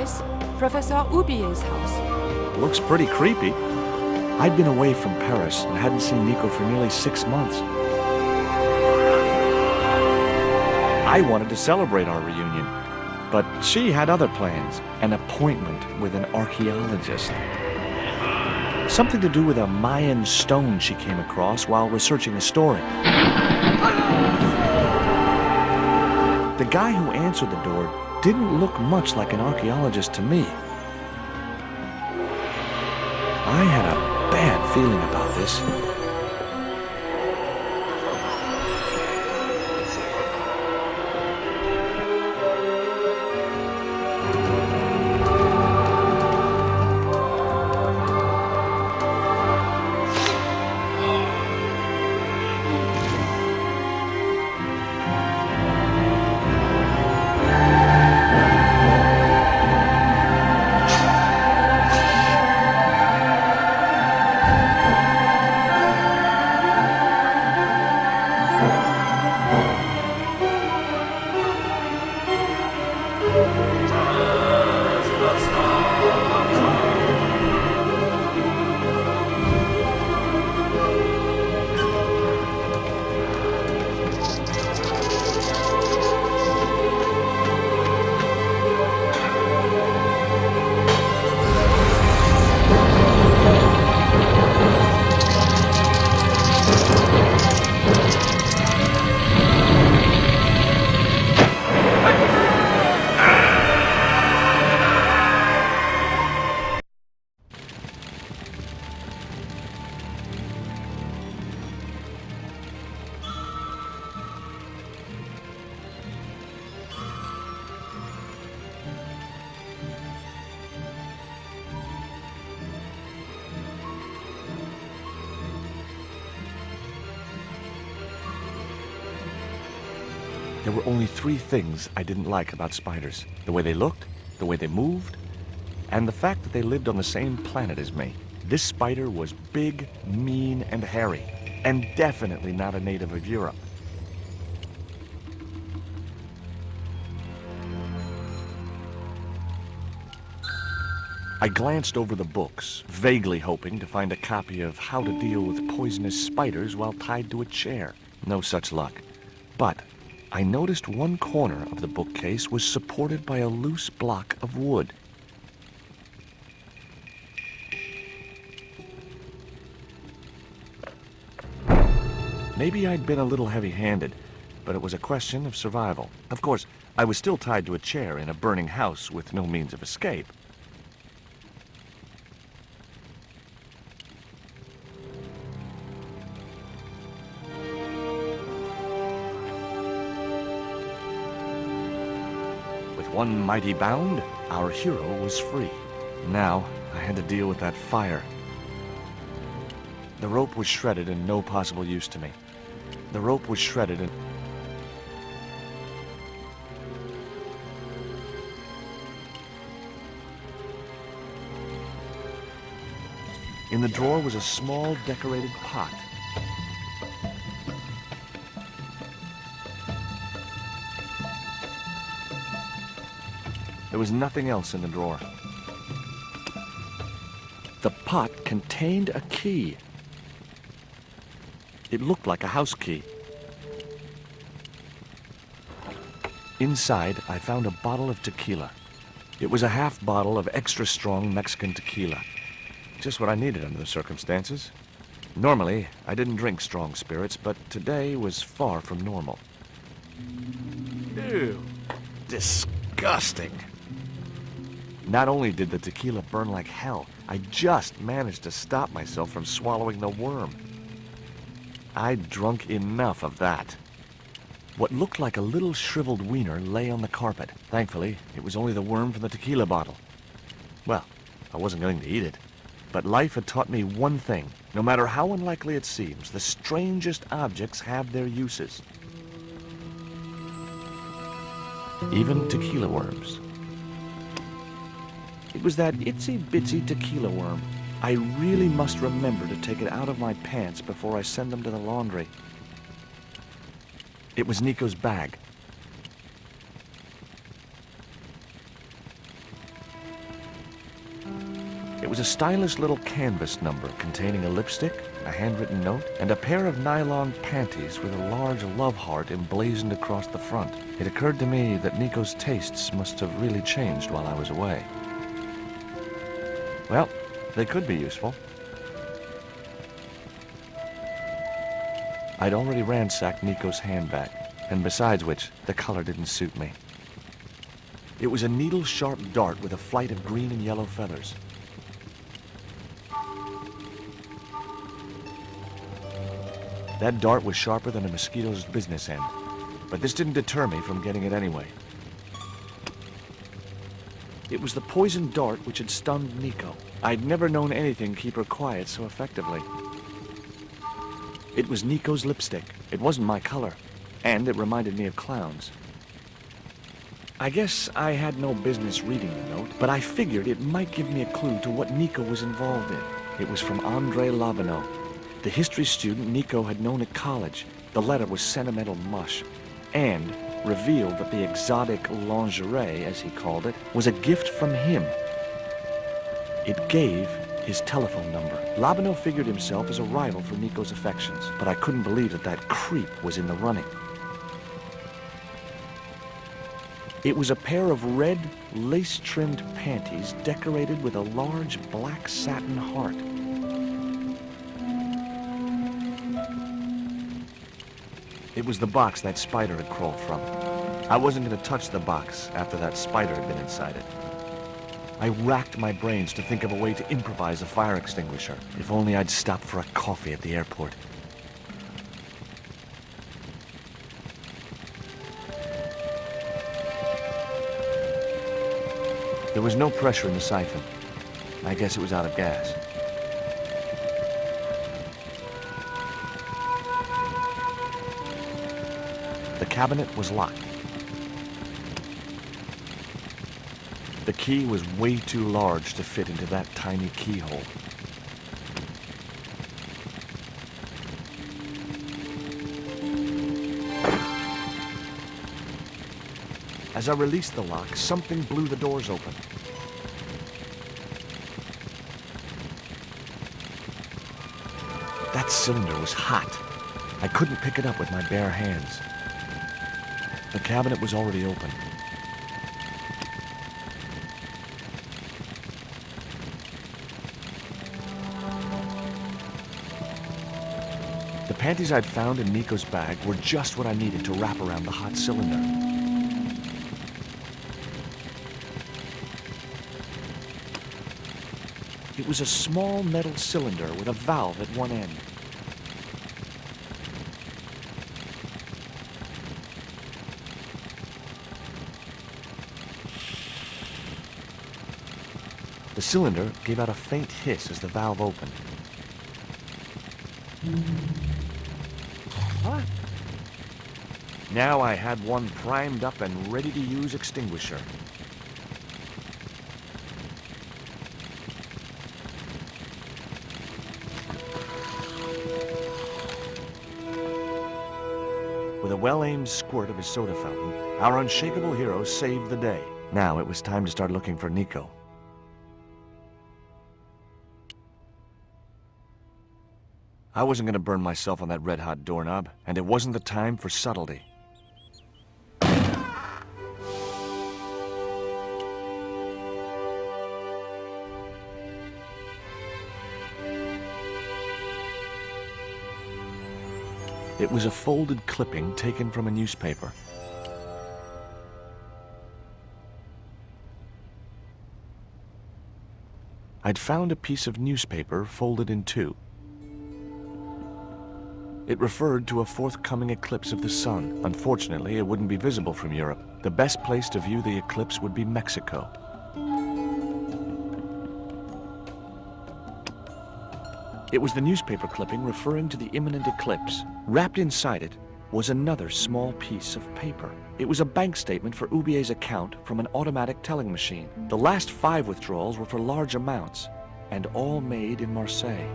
this? Professor Oubier's house. Looks pretty creepy. I'd been away from Paris and hadn't seen Nico for nearly 6 months. I wanted to celebrate our reunion, but she had other plans. An appointment with an archaeologist. Something to do with a Mayan stone she came across while researching a story. The guy who answered the door didn't look much like an archaeologist to me. I had a bad feeling about this. There were only 3 things I didn't like about spiders. The way they looked, the way they moved, and the fact that they lived on the same planet as me. This spider was big, mean, and hairy, and definitely not a native of Europe. I glanced over the books, vaguely hoping to find a copy of How to Deal with Poisonous Spiders While Tied to a Chair. No such luck. But I noticed one corner of the bookcase was supported by a loose block of wood. Maybe I'd been a little heavy-handed, but it was a question of survival. Of course, I was still tied to a chair in a burning house with no means of escape. One mighty bound, our hero was free. Now, I had to deal with that fire. The rope was shredded and no possible use to me. The rope was shredded and... In the drawer was a small decorated pot. There was nothing else in the drawer. The pot contained a key. It looked like a house key. Inside, I found a bottle of tequila. It was a half bottle of extra strong Mexican tequila. Just what I needed under the circumstances. Normally, I didn't drink strong spirits, but today was far from normal. Ew. Disgusting. Not only did the tequila burn like hell, I just managed to stop myself from swallowing the worm. I'd drunk enough of that. What looked like a little shriveled wiener lay on the carpet. Thankfully, it was only the worm from the tequila bottle. Well, I wasn't going to eat it. But life had taught me one thing. No matter how unlikely it seems, the strangest objects have their uses. Even tequila worms. It was that itsy-bitsy tequila worm. I really must remember to take it out of my pants before I send them to the laundry. It was Nico's bag. was a stylish little canvas number containing a lipstick, a handwritten note, and a pair of nylon panties with a large love heart emblazoned across the front. It occurred to me that Nico's tastes must have really changed while I was away. Well, they could be useful. I'd already ransacked Nico's handbag, and besides which, the color didn't suit me. It was a needle-sharp dart with a flight of green and yellow feathers. That dart was sharper than a mosquito's business end, but this didn't deter me from getting it anyway. It was the poisoned dart which had stunned Nico. I'd never known anything keep her quiet so effectively. It was Nico's lipstick. It wasn't my color, and it reminded me of clowns. I guess I had no business reading the note, but I figured it might give me a clue to what Nico was involved in. It was from André Labanau, the history student Nico had known at college. The letter was sentimental mush, and revealed that the exotic lingerie, as he called it, was a gift from him. It gave his telephone number. Labanau figured himself as a rival for Nico's affections, but I couldn't believe that that creep was in the running. It was a pair of red, lace-trimmed panties decorated with a large black satin heart. It was the box that spider had crawled from. I wasn't going to touch the box after that spider had been inside it. I racked my brains to think of a way to improvise a fire extinguisher. If only I'd stopped for a coffee at the airport. There was no pressure in the siphon. I guess it was out of gas. The cabinet was locked. The key was way too large to fit into that tiny keyhole. As I released the lock, something blew the doors open. That cylinder was hot. I couldn't pick it up with my bare hands. The cabinet was already open. The panties I'd found in Nico's bag were just what I needed to wrap around the hot cylinder. It was a small metal cylinder with a valve at one end. The cylinder gave out a faint hiss as the valve opened. What? Now I had one primed up and ready to use extinguisher. With a well-aimed squirt of his soda fountain, our unshakable hero saved the day. Now it was time to start looking for Nico. I wasn't going to burn myself on that red-hot doorknob, and it wasn't the time for subtlety. It was a folded clipping taken from a newspaper. I'd found a piece of newspaper folded in two. It referred to a forthcoming eclipse of the sun. Unfortunately, it wouldn't be visible from Europe. The best place to view the eclipse would be Mexico. It was the newspaper clipping referring to the imminent eclipse. Wrapped inside it was another small piece of paper. It was a bank statement for Oubier's account from an automatic telling machine. The last 5 withdrawals were for large amounts, and all made in Marseille.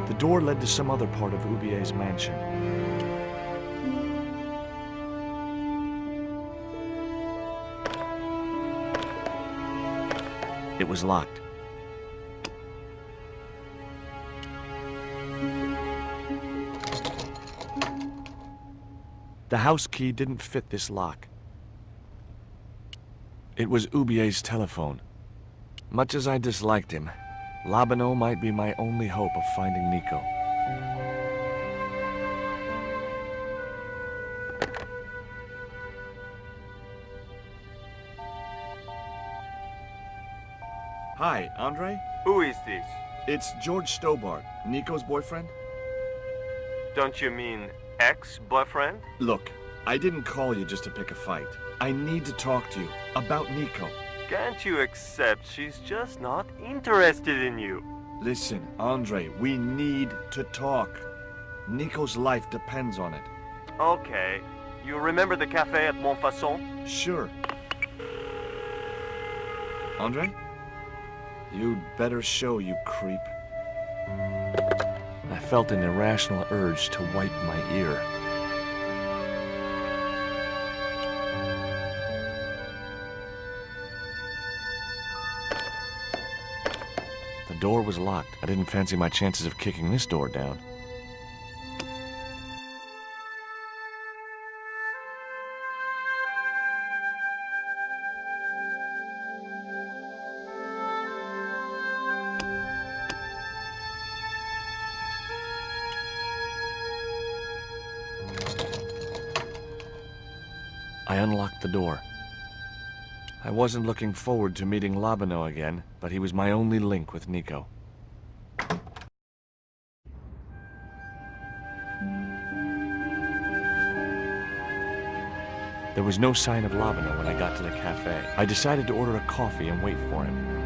The door led to some other part of Oubier's mansion. It was locked. The house key didn't fit this lock. It was Oubier's telephone. Much as I disliked him, Labano might be my only hope of finding Nico. Hi, Andre? Who is this? It's George Stobart, Nico's boyfriend. Don't you mean ex-boyfriend? Look, I didn't call you just to pick a fight. I need to talk to you about Nico. Can't you accept she's just not interested in you? Listen, Andre, we need to talk. Nico's life depends on it. Okay. You remember the cafe at Montfaucon? Sure. Andre? You'd better show, you creep. I felt an irrational urge to wipe my ear. The door was locked. I didn't fancy my chances of kicking this door down. I unlocked the door. I wasn't looking forward to meeting Labano again, but he was my only link with Nico. There was no sign of Labano when I got to the cafe. I decided to order a coffee and wait for him.